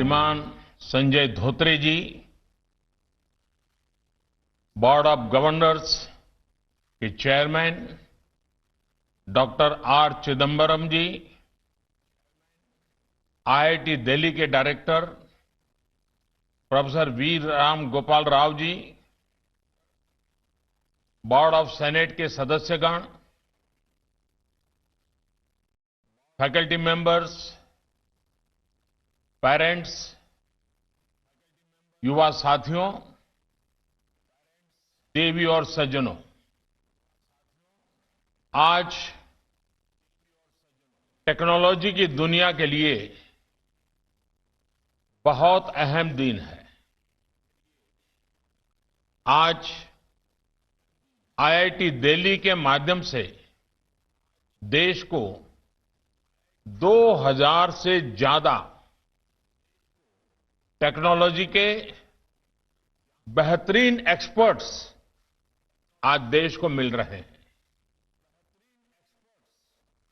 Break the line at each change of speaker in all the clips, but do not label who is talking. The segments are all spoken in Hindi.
श्रीमान Sanjay Dhotre ji, board of governors के chairman doctor R Chidambaram ji, IIT Delhi के director professor V Ram Gopal Rao ji, board of senate के सदस्यगण, फैकल्टी मेंबर्स, पेरेंट्स, युवा साथियों, देवी और सज्जनों, आज टेक्नोलॉजी की दुनिया के लिए बहुत अहम दिन है। आज आईआईटी दिल्ली के माध्यम से देश को 2000 से ज्यादा टेक्नोलॉजी के बेहतरीन एक्सपर्ट्स आज देश को मिल रहे हैं।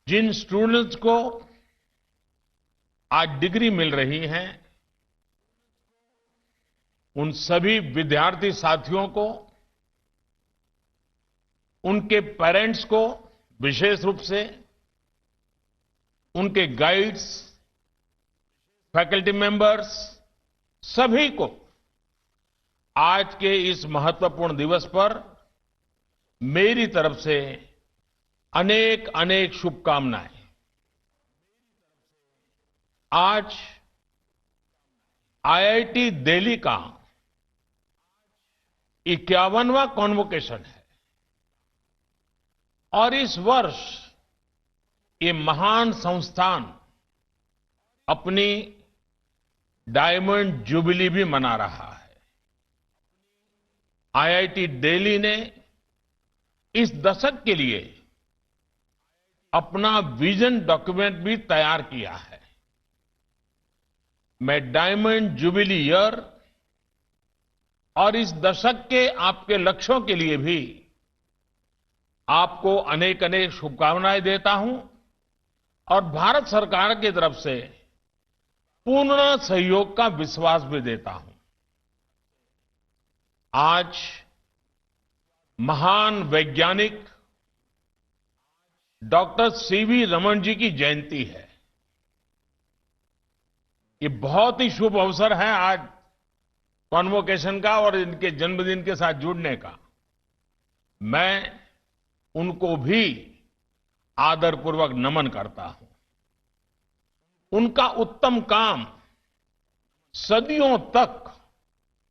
जिन स्टूडेंट्स को आज डिग्री मिल रही है, उन सभी विद्यार्थी साथियों को, उनके पेरेंट्स को, विशेष रूप से उनके गाइड्स, फैकल्टी मेंबर्स, सभी को आज के इस महत्वपूर्ण दिवस पर मेरी तरफ से अनेक अनेक शुभकामनाएं। आज आईआईटी दिल्ली का 51वां कॉन्वोकेशन है और इस वर्ष ये महान संस्थान अपनी डायमंड जुबली भी मना रहा है। आईआईटी दिल्ली ने इस दशक के लिए अपना विजन डॉक्यूमेंट भी तैयार किया है। मैं डायमंड जुबली ईयर और इस दशक के आपके लक्ष्यों के लिए भी आपको अनेक अनेक शुभकामनाएं देता हूं और भारत सरकार की तरफ से पूर्ण सहयोग का विश्वास भी देता हूं। आज महान वैज्ञानिक डॉक्टर सीवी रमन जी की जयंती है। ये बहुत ही शुभ अवसर है आज कॉन्वोकेशन का और इनके जन्मदिन के साथ जुड़ने का। मैं उनको भी आदरपूर्वक नमन करता हूं। उनका उत्तम काम सदियों तक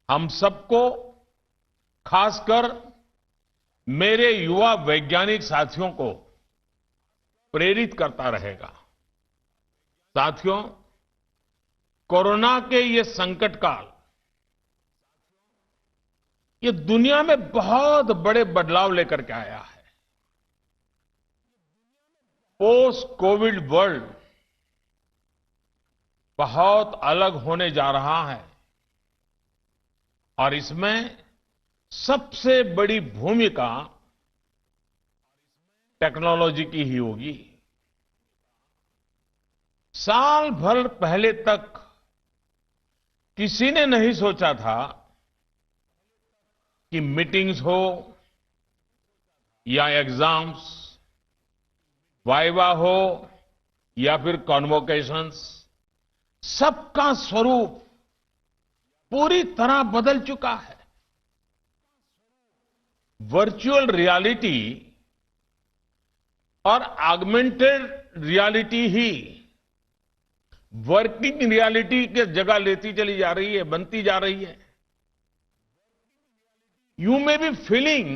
हम सबको, खासकर मेरे युवा वैज्ञानिक साथियों को प्रेरित करता रहेगा। साथियों, कोरोना के ये संकट काल ये दुनिया में बहुत बड़े बदलाव लेकर के आया है। पोस्ट कोविड वर्ल्ड बहुत अलग होने जा रहा है और इसमें सबसे बड़ी भूमिका टेक्नोलॉजी की ही होगी। साल भर पहले तक किसी ने नहीं सोचा था कि मीटिंग्स हो या एग्जाम्स, वाइवा हो या फिर कॉन्वोकेशंस, सबका स्वरूप पूरी तरह बदल चुका है। वर्चुअल रियलिटी और ऑगमेंटेड रियलिटी ही वर्किंग रियलिटी की जगह लेती चली जा रही है, बनती जा रही है। You may be feeling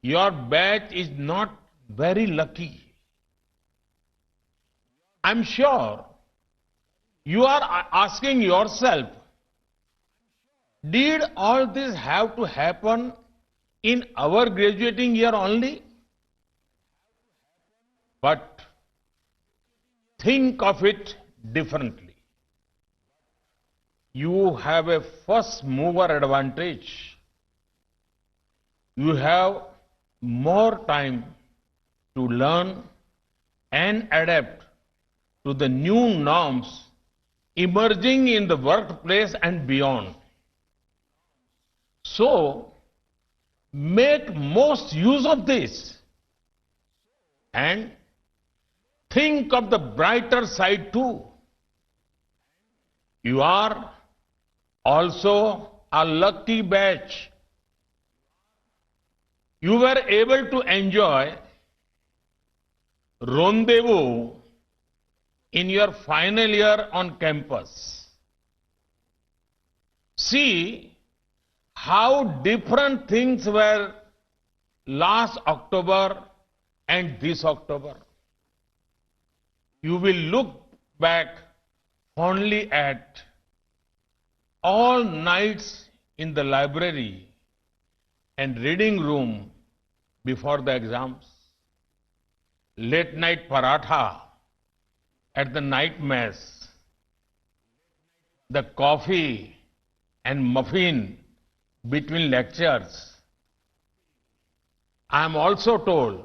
your batch is not very lucky. I'm sure you are asking yourself, did all this have to happen in our graduating year only? But think of it differently. You have a first mover advantage. You have more time to learn and adapt to the new norms emerging in the workplace and beyond. So, make most use of this and think of the brighter side too. You are also a lucky batch. You were able to enjoy rendezvous in your final year on campus. See how different things were last October and this October. You will look back fondly at all nights in the library and reading room before the exams, late night paratha at the night mess, the coffee and muffin between lectures. I am also told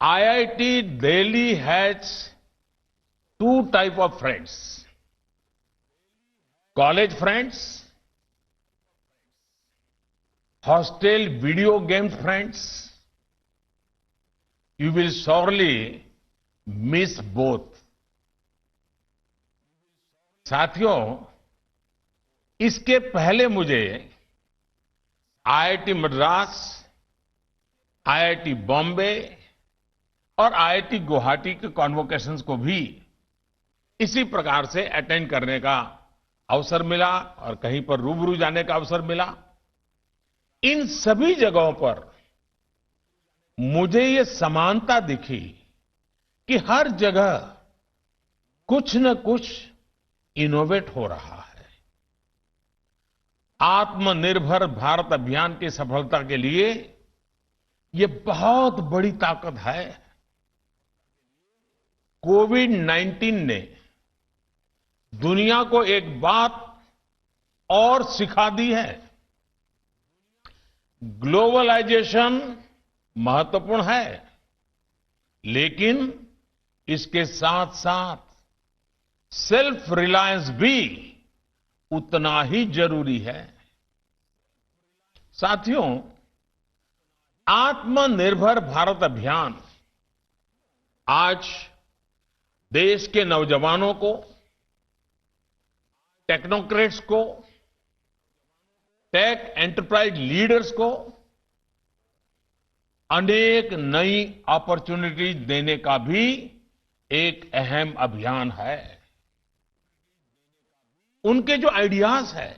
IIT Delhi has two type of friends. College friends, hostel video game friends. You will surely miss both. साथियों, इसके पहले मुझे आईआईटी मद्रास, आईआईटी बॉम्बे और आईआईटी गुवाहाटी के कॉन्वोकेशंस को भी इसी प्रकार से अटेंड करने का अवसर मिला और कहीं पर रूबरू जाने का अवसर मिला। इन सभी जगहों पर मुझे ये समानता दिखी कि हर जगह कुछ न कुछ इनोवेट हो रहा है। आत्मनिर्भर भारत अभियान की सफलता के लिए ये बहुत बड़ी ताकत है। कोविड-19 ने दुनिया को एक बात और सिखा दी है। ग्लोबलाइजेशन महत्वपूर्ण है, लेकिन इसके साथ साथ सेल्फ रिलायंस भी उतना ही जरूरी है। साथियों, आत्मनिर्भर भारत अभियान आज देश के नौजवानों को, टेक्नोक्रेट्स को, टेक एंटरप्राइज लीडर्स को अनेक नई अपॉर्चुनिटीज देने का भी एक अहम अभियान है। उनके जो आइडियाज हैं,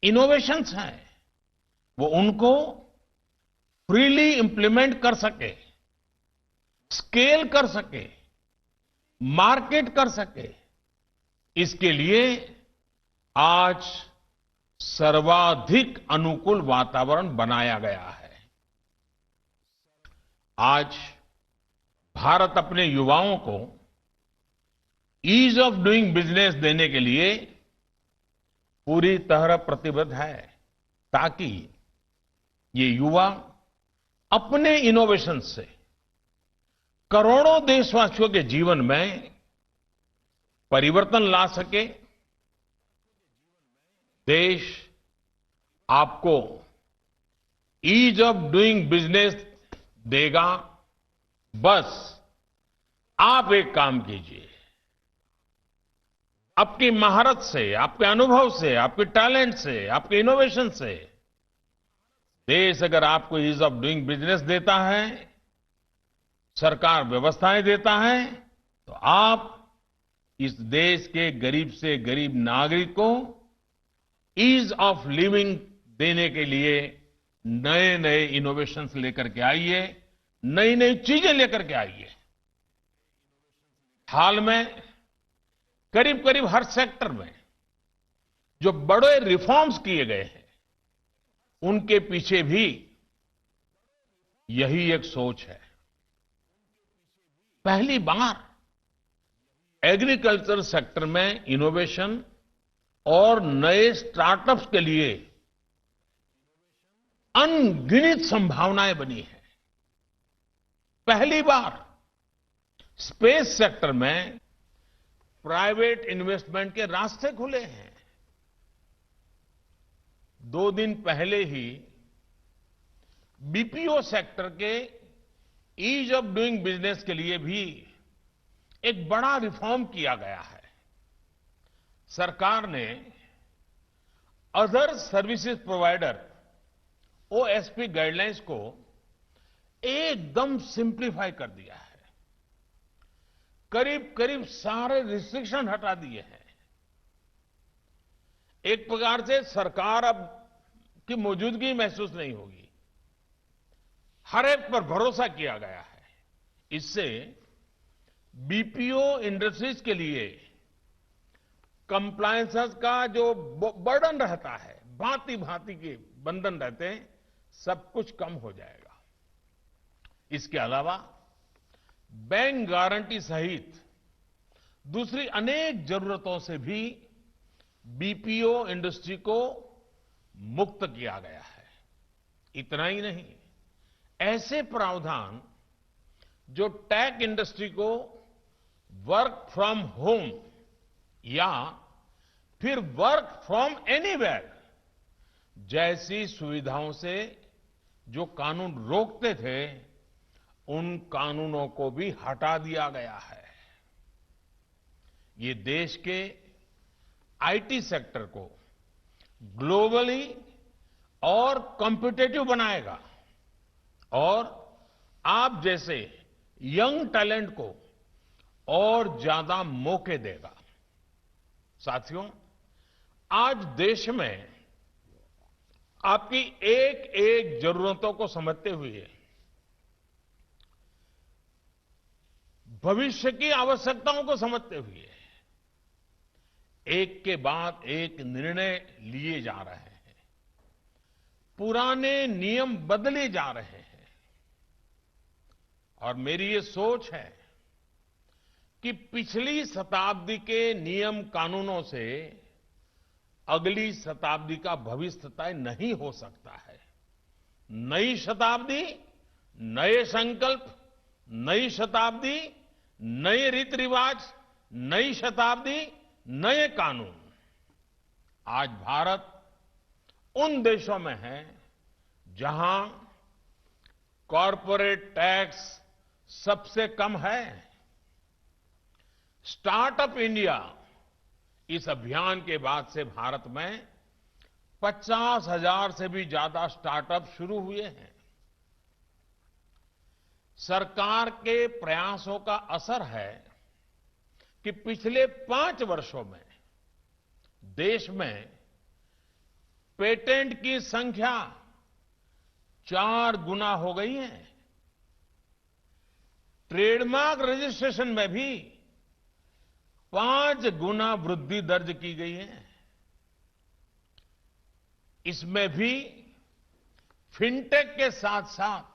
इनोवेशंस हैं, वो उनको फ्रीली इंप्लीमेंट कर सके, स्केल कर सके, मार्केट कर सके, इसके लिए आज सर्वाधिक अनुकूल वातावरण बनाया गया है। आज भारत अपने युवाओं को ईज ऑफ डूइंग बिजनेस देने के लिए पूरी तरह प्रतिबद्ध है, ताकि ये युवा अपने इनोवेशन से करोड़ों देशवासियों के जीवन में परिवर्तन ला सके। देश आपको ईज ऑफ डूइंग बिजनेस देगा, बस आप एक काम कीजिए। आपकी महारत से, आपके अनुभव से, आपके टैलेंट से, आपके इनोवेशन से देश अगर आपको ईज ऑफ डूइंग बिजनेस देता है, सरकार व्यवस्थाएं देता है, तो आप इस देश के गरीब से गरीब नागरिक को ईज ऑफ लिविंग देने के लिए नए नए इनोवेशंस लेकर के आइए, नई नई चीजें लेकर के आइए। हाल में करीब करीब हर सेक्टर में जो बड़े रिफॉर्म्स किए गए हैं, उनके पीछे भी यही एक सोच है। पहली बार एग्रीकल्चर सेक्टर में इनोवेशन और नए स्टार्टअप्स के लिए अनगिनत संभावनाएं बनी है। पहली बार स्पेस सेक्टर में प्राइवेट इन्वेस्टमेंट के रास्ते खुले हैं। 2 दिन पहले ही बीपीओ सेक्टर के ईज ऑफ डूइंग बिजनेस के लिए भी एक बड़ा रिफॉर्म किया गया है। सरकार ने other services provider OSP guidelines को एकदम सिंप्लीफाई कर दिया है। करीब करीब सारे रिस्ट्रिक्शन हटा दिए हैं। एक प्रकार से सरकार अब की मौजूदगी महसूस नहीं होगी। हर एक पर भरोसा किया गया है। इससे बीपीओ इंडस्ट्रीज के लिए कंप्लायंसेस का जो बर्डन रहता है, भांति भांति के बंधन रहते हैं, सब कुछ कम हो जाएगा। इसके अलावा बैंक गारंटी सहित दूसरी अनेक जरूरतों से भी बीपीओ इंडस्ट्री को मुक्त किया गया है। इतना ही नहीं, ऐसे प्रावधान जो टेक इंडस्ट्री को वर्क फ्रॉम होम या फिर वर्क फ्रॉम एनीवेयर जैसी सुविधाओं से जो कानून रोकते थे, उन कानूनों को भी हटा दिया गया है। ये देश के आईटी सेक्टर को ग्लोबली और कॉम्पिटिटिव बनाएगा और आप जैसे यंग टैलेंट को और ज्यादा मौके देगा। साथियों, आज देश में आपकी एक एक जरूरतों को समझते हुए भविष्य की आवश्यकताओं को समझते हुए एक के बाद एक निर्णय लिए जा रहे हैं। पुराने नियम बदले जा रहे हैं और मेरी ये सोच है कि पिछली शताब्दी के नियम कानूनों से अगली शताब्दी का भविष्य तय नहीं हो सकता है। नई शताब्दी, नए संकल्प, नई शताब्दी, नए रीति रिवाज, नई शताब्दी, नए कानून। आज भारत उन देशों में है जहां कॉरपोरेट टैक्स सबसे कम है। स्टार्टअप इंडिया इस अभियान के बाद से भारत में 50,000 से भी ज्यादा स्टार्टअप शुरू हुए हैं। सरकार के प्रयासों का असर है कि पिछले 5 वर्षों में देश में पेटेंट की संख्या 4 गुना हो गई है। ट्रेडमार्क रजिस्ट्रेशन में भी 5 गुना वृद्धि दर्ज की गई है। इसमें भी फिनटेक के साथ साथ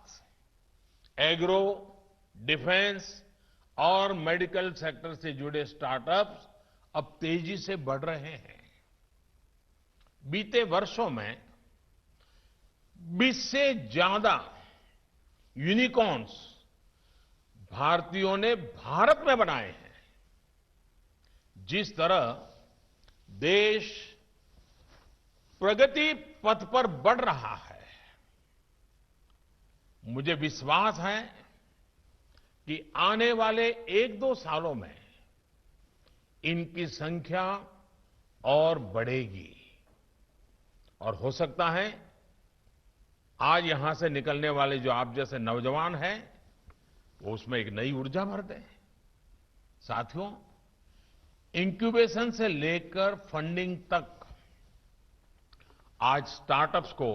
एग्रो, डिफेंस और मेडिकल सेक्टर से जुड़े स्टार्टअप्स अब तेजी से बढ़ रहे हैं। बीते वर्षों में 20 से ज्यादा यूनिकॉर्न्स भारतीयों ने भारत में बनाए हैं। जिस तरह देश प्रगति पथ पर बढ़ रहा है, मुझे विश्वास है कि आने वाले 1-2 सालों में इनकी संख्या और बढ़ेगी और हो सकता है आज यहां से निकलने वाले जो आप जैसे नौजवान हैं, वो उसमें एक नई ऊर्जा भर दें। साथियों, इंक्यूबेशन से लेकर फंडिंग तक आज स्टार्टअप्स को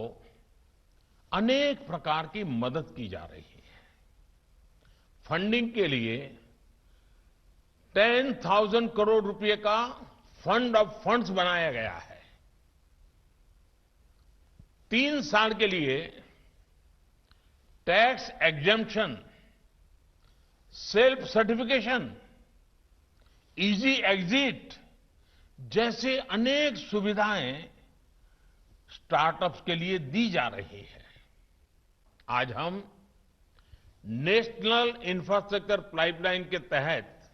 अनेक प्रकार की मदद की जा रही है। फंडिंग के लिए 10,000 करोड़ रुपए का फंड ऑफ फंड्स बनाया गया है। 3 साल के लिए tax exemption, self certification, easy exit जैसे अनेक सुविधाएं स्टार्टअप्स के लिए दी जा रही है। आज हम नेशनल इंफ्रास्ट्रक्चर पाइपलाइन के तहत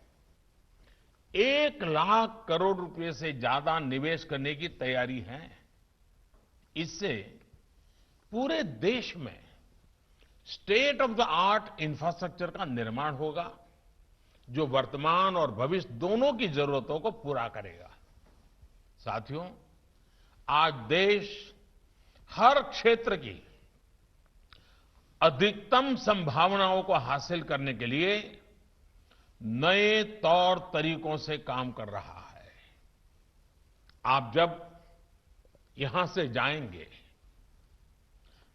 1 लाख करोड़ रुपए से ज्यादा निवेश करने की तैयारी है। इससे पूरे देश में state of the art infrastructure का निर्माण होगा, जो वर्तमान और भविष्य दोनों की जरूरतों को पूरा करेगा। साथियों, आज देश हर क्षेत्र की अधिकतम संभावनाओं को हासिल करने के लिए नए तौर तरीकों से काम कर रहा है। आप जब यहां से जाएंगे,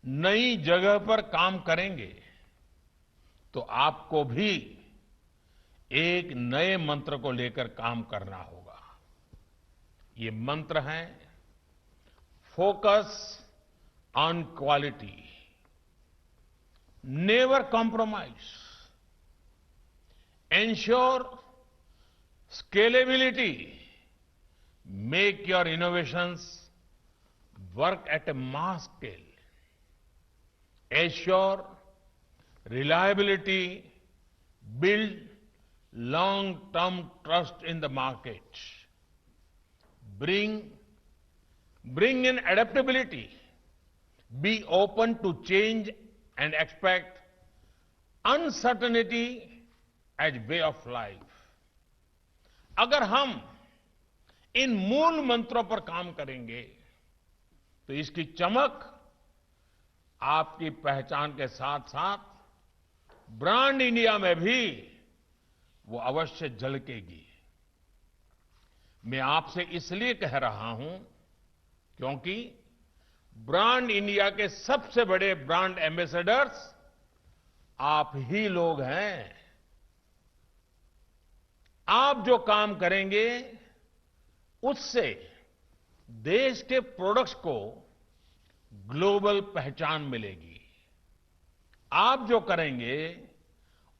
नई जगह पर काम करेंगे, तो आपको भी एक नए मंत्र को लेकर काम करना होगा। ये मंत्र है focus on quality, never compromise, ensure scalability, make your innovations work at A mass scale, assure reliability, build long-term trust in the market, bring in adaptability, be open to change and expect uncertainty as way of life. अगर हम इन मूल मंत्रों पर काम करेंगे, तो इसकी चमक आपकी पहचान के साथ साथ ब्रांड इंडिया में भी वो अवश्य झलकेगी। मैं आपसे इसलिए कह रहा हूं क्योंकि ब्रांड इंडिया के सबसे बड़े ब्रांड एम्बेसडर्स आप ही लोग हैं। आप जो काम करेंगे, उससे देश के प्रोडक्ट्स को ग्लोबल पहचान मिलेगी। आप जो करेंगे,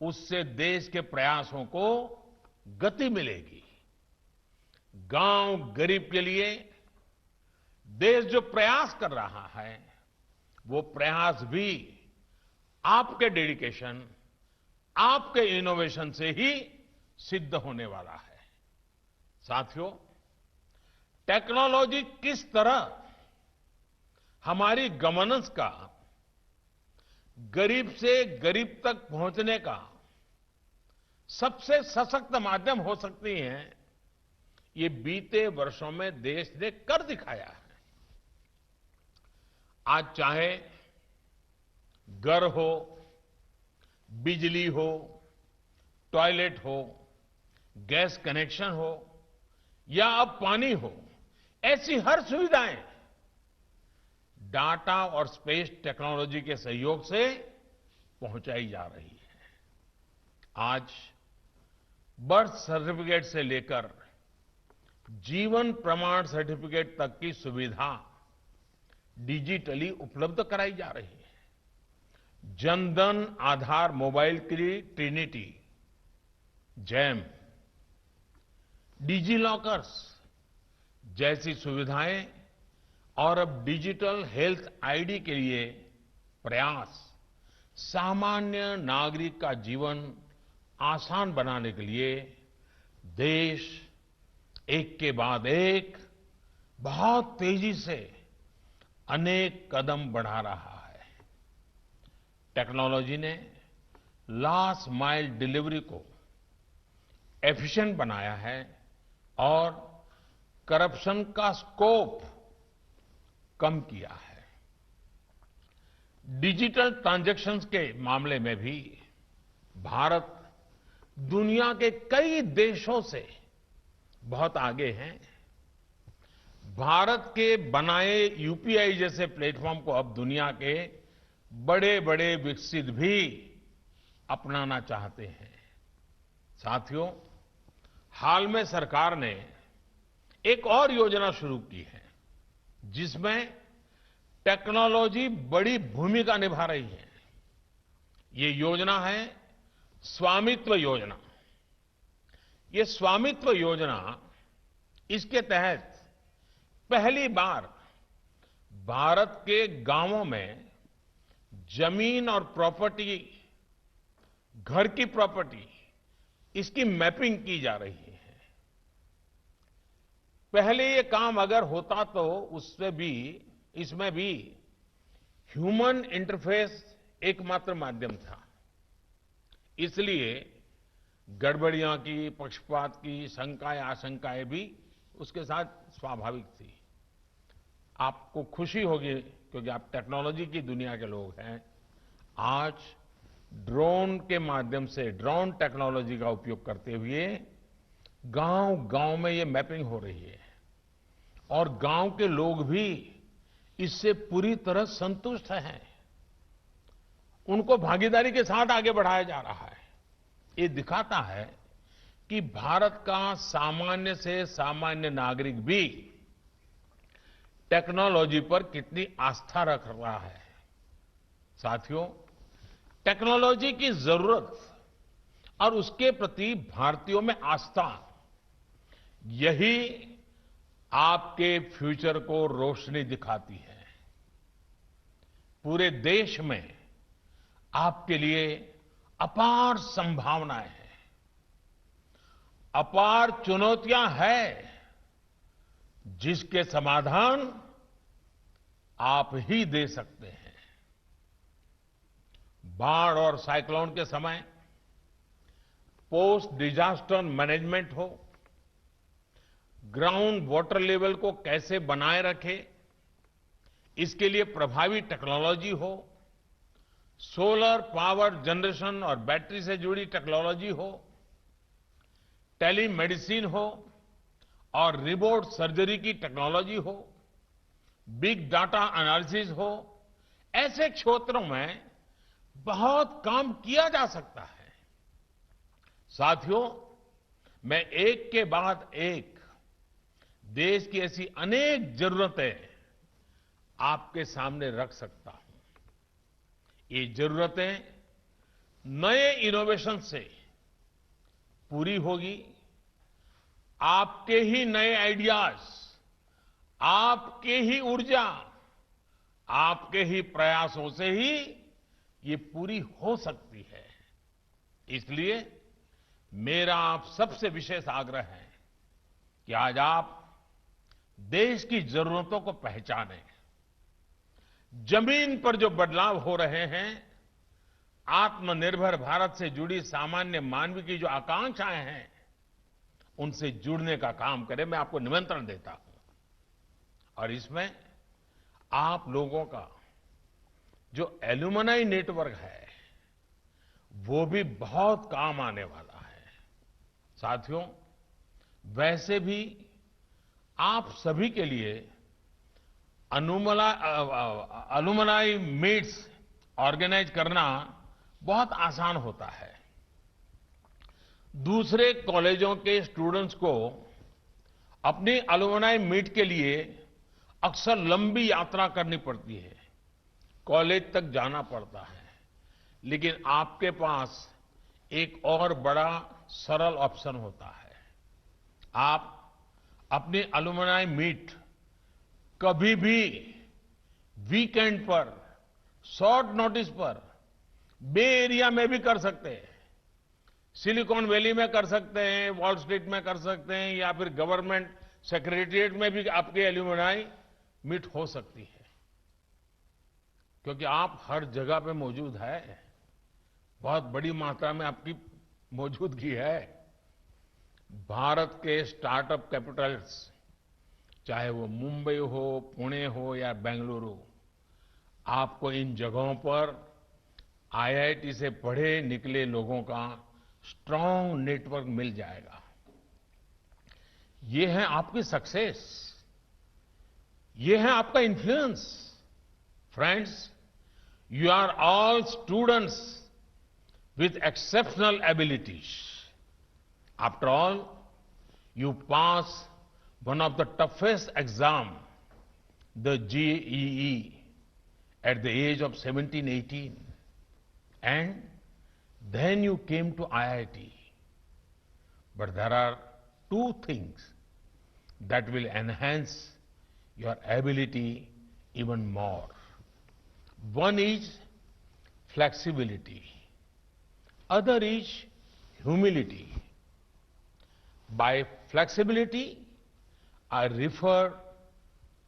उससे देश के प्रयासों को गति मिलेगी। गांव गरीब के लिए देश जो प्रयास कर रहा है, वो प्रयास भी आपके डेडिकेशन, आपके इनोवेशन से ही सिद्ध होने वाला है। साथियों, टेक्नोलॉजी किस तरह हमारी गवर्नेंस का गरीब से गरीब तक पहुंचने का सबसे सशक्त माध्यम हो सकती है, ये बीते वर्षों में देश ने कर दिखाया है। आज चाहे घर हो, बिजली हो, टॉयलेट हो, गैस कनेक्शन हो या अब पानी हो, ऐसी हर सुविधाएं डाटा और स्पेस टेक्नोलॉजी के सहयोग से पहुंचाई जा रही है। आज बर्थ सर्टिफिकेट से लेकर जीवन प्रमाण सर्टिफिकेट तक की सुविधा डिजिटली उपलब्ध कराई जा रही है। जनधन आधार मोबाइल की ट्रिनिटी, जैम, डिजी लॉकर्स जैसी सुविधाएं और अब डिजिटल हेल्थ आईडी के लिए प्रयास सामान्य नागरिक का जीवन आसान बनाने के लिए देश एक के बाद एक बहुत तेजी से अनेक कदम बढ़ा रहा है। टेक्नोलॉजी ने लास्ट माइल डिलीवरी को एफिशिएंट बनाया है और करप्शन का स्कोप कम किया है। डिजिटल ट्रांजैक्शंस के मामले में भी भारत दुनिया के कई देशों से बहुत आगे हैं। भारत के बनाए यूपीआई जैसे प्लेटफॉर्म को अब दुनिया के बड़े-बड़े विकसित भी अपनाना चाहते हैं। साथियों, हाल में सरकार ने एक और योजना शुरू की है, जिसमें टेक्नोलॉजी बड़ी भूमिका निभा रही है। ये योजना है स्वामित्व योजना। ये स्वामित्व योजना, इसके तहत पहली बार भारत के गांवों में जमीन और प्रॉपर्टी, घर की प्रॉपर्टी, इसकी मैपिंग की जा रही है। पहले ये काम अगर होता तो उससे भी इसमें भी ह्यूमन इंटरफेस एकमात्र माध्यम था। इसलिए गड़बड़ियां की, पक्षपात की, शंकाएं आशंकाएं भी उसके साथ स्वाभाविक थी। आपको खुशी होगी क्योंकि आप टेक्नोलॉजी की दुनिया के लोग हैं। आज ड्रोन के माध्यम से, ड्रोन टेक्नोलॉजी का उपयोग करते हुए गांव-गांव में ये मैपिंग हो रही है और गांव के लोग भी इससे पूरी तरह संतुष्ट हैं। उनको भागीदारी के साथ आगे बढ़ाया जा रहा है। ये दिखाता है कि भारत का सामान्य से सामान्य नागरिक भी टेक्नोलॉजी पर कितनी आस्था रख रहा है। साथियों, टेक्नोलॉजी की जरूरत और उसके प्रति भारतीयों में आस्था, यही आपके फ्यूचर को रोशनी दिखाती है। पूरे देश में आपके लिए अपार संभावनाएं हैं, अपार चुनौतियां हैं, जिसके समाधान आप ही दे सकते हैं। बाढ़ और साइक्लोन के समय पोस्ट डिजास्टर मैनेजमेंट हो, ग्राउंड वाटर लेवल को कैसे बनाए रखें, इसके लिए प्रभावी टेक्नोलॉजी हो, सोलर पावर जनरेशन और बैटरी से जुड़ी टेक्नोलॉजी हो, टेलीमेडिसिन हो और रिमोट सर्जरी की टेक्नोलॉजी हो, बिग डाटा एनालिसिस हो, ऐसे क्षेत्रों में बहुत काम किया जा सकता है। साथियों, मैं एक के बाद एक देश की ऐसी अनेक जरूरतें आपके सामने रख सकता हूं। ये जरूरतें नए इनोवेशन से पूरी होगी। आपके ही नए आइडियाज, आपके ही ऊर्जा, आपके ही प्रयासों से ही ये पूरी हो सकती है। इसलिए मेरा आप सबसे विशेष आग्रह है कि आज आप देश की जरूरतों को पहचानें। जमीन पर जो बदलाव हो रहे हैं, आत्मनिर्भर भारत से जुड़ी सामान्य मानव की जो आकांक्षाएं हैं, उनसे जुड़ने का काम करें। मैं आपको निमंत्रण देता हूं और इसमें आप लोगों का जो एल्यूमनाई नेटवर्क है, वो भी बहुत काम आने वाला है। साथियों, वैसे भी आप सभी के लिए अलुमनाई मीट्स ऑर्गेनाइज करना बहुत आसान होता है। दूसरे कॉलेजों के स्टूडेंट्स को अपनी अलुमनाई मीट के लिए अक्सर लंबी यात्रा करनी पड़ती है, कॉलेज तक जाना पड़ता है। लेकिन आपके पास एक और बड़ा सरल ऑप्शन होता है। आप अपनी अलुमनाई मीट कभी भी वीकेंड पर, शॉर्ट नोटिस पर बे एरिया में भी कर सकते हैं। सिलिकॉन वैली में कर सकते हैं, वॉल स्ट्रीट में कर सकते हैं, या फिर गवर्नमेंट सेक्रेटरिएट में भी आपकी एल्यूमिनाई मीट हो सकती है। क्योंकि आप हर जगह पे मौजूद है, बहुत बड़ी मात्रा में आपकी मौजूदगी है। भारत के स्टार्टअप कैपिटल्स, चाहे वो मुंबई हो, पुणे हो या बेंगलुरु, आपको इन जगहों पर आईआईटी से पढ़े निकले लोगों का स्ट्रांग नेटवर्क मिल जाएगा। ये है आपकी सक्सेस, ये है आपका influence. Friends, you are all students with exceptional abilities. After all, you pass one of the toughest exam, the JEE, at the age of 17, 18. And then you came to IIT. But there are two things that will enhance your ability even more. One is flexibility. Other is humility. By flexibility, I refer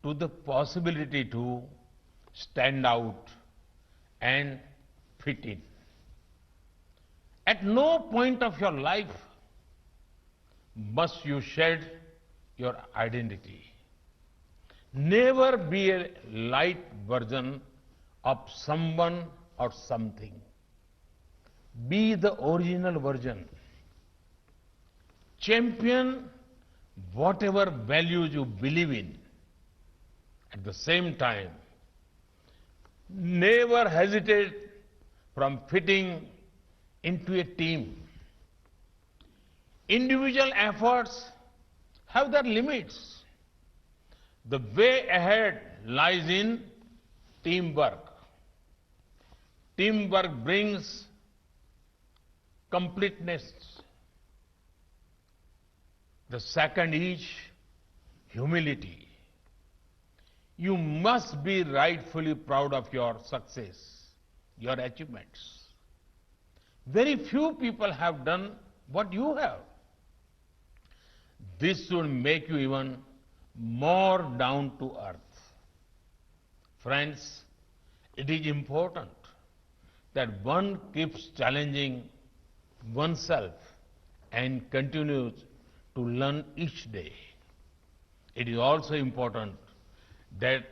to the possibility to stand out and fit in. At no point of your life must you shed your identity. Never be a light version of someone or something. Be the original version. Champion whatever values you believe in. At the same time, never hesitate from fitting into a team. Individual efforts have their limits. The way ahead lies in teamwork. Teamwork brings completeness. The second is humility. You must be rightfully proud of your success, your achievements. Very few people have done what you have. This should make you even more down to earth. Friends, it is important that one keeps challenging oneself and continues to learn each day. It is also important that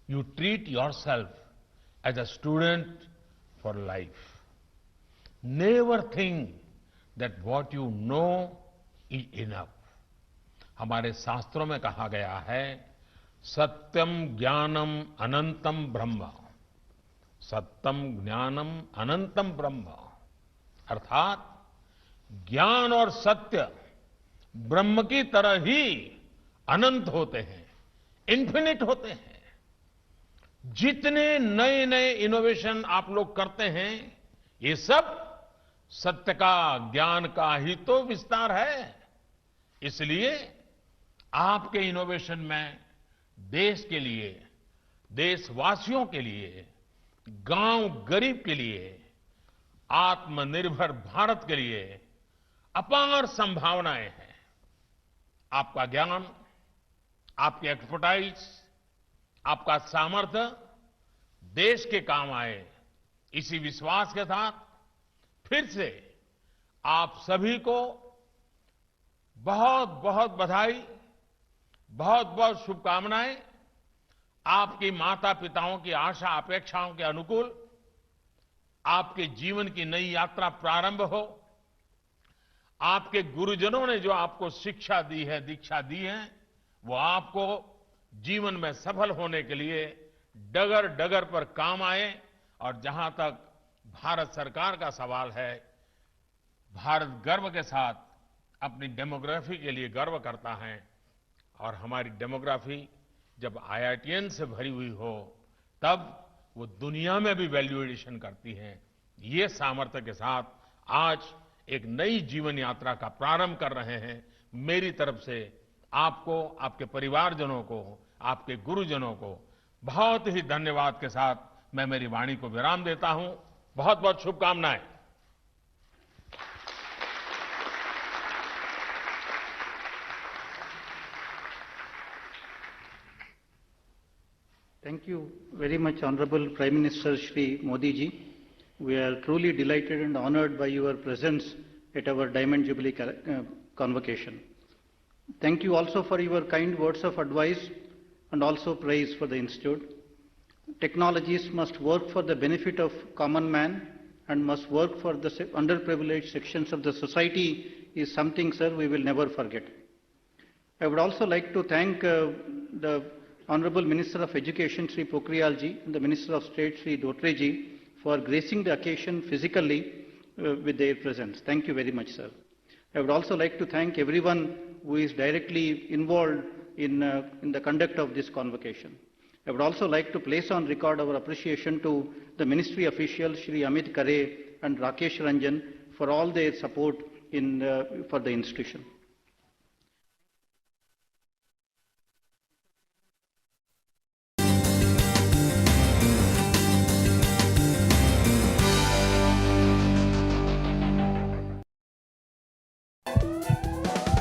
you treat yourself as a student for life. Never think that what you know is enough. हमारे शास्त्रों में कहा गया है सत्यम ज्ञानम अनंतम ब्रह्म, सत्यम ज्ञानम अनंतम ब्रह्म, अर्थात ज्ञान और सत्य ब्रह्म की तरह ही अनंत होते हैं, इन्फिनिट होते हैं। जितने नए नए इनोवेशन आप लोग करते हैं, ये सब सत्य का, ज्ञान का ही तो विस्तार है। इसलिए आपके इनोवेशन में देश के लिए, देशवासियों के लिए, गांव गरीब के लिए, आत्मनिर्भर भारत के लिए अपार संभावनाएं हैं। आपका ज्ञान, आपकी एक्सपर्टाइज, आपका सामर्थ्य देश के काम आए, इसी विश्वास के साथ फिर से आप सभी को बहुत बहुत बधाई, बहुत बहुत शुभकामनाएं। आपकी माता पिताओं की आशा अपेक्षाओं के अनुकूल आपके जीवन की नई यात्रा प्रारंभ हो। आपके गुरुजनों ने जो आपको शिक्षा दी है, दीक्षा दी है, वो आपको जीवन में सफल होने के लिए डगर डगर पर काम आए। और जहां तक भारत सरकार का सवाल है, भारत गर्व के साथ अपनी डेमोग्राफी के लिए गर्व करता है। और हमारी डेमोग्राफी जब आईआईटीएन से भरी हुई हो, तब वो दुनिया में भी वैल्यू एडिशन करती है। ये सामर्थ्य के साथ आज एक नई जीवन यात्रा का प्रारंभ कर रहे हैं। मेरी तरफ से आपको, आपके परिवारजनों को, आपके गुरुजनों को बहुत ही धन्यवाद के साथ मैं मेरी वाणी को विराम देता हूं। बहुत बहुत शुभकामनाएं।
Thank you very much, Honorable Prime Minister Shri Modi ji. We are truly delighted and honored by your presence at our Diamond Jubilee convocation. Thank you also for your kind words of advice and also praise for the Institute. Technologies must work for the benefit of common man and must work for the underprivileged sections of the society is something, sir, we will never forget. I would also like to thank the Honorable Minister of Education, Sri Pokhriyal ji, and the Minister of State, Sri Dhotre ji, for gracing the occasion physically with their presence. Thank you very much, sir. I would also like to thank everyone who is directly involved in the conduct of this convocation. I would also like to place on record our appreciation to the ministry officials, Shri Amit Khare and Rakesh Ranjan, for all their support for the institution.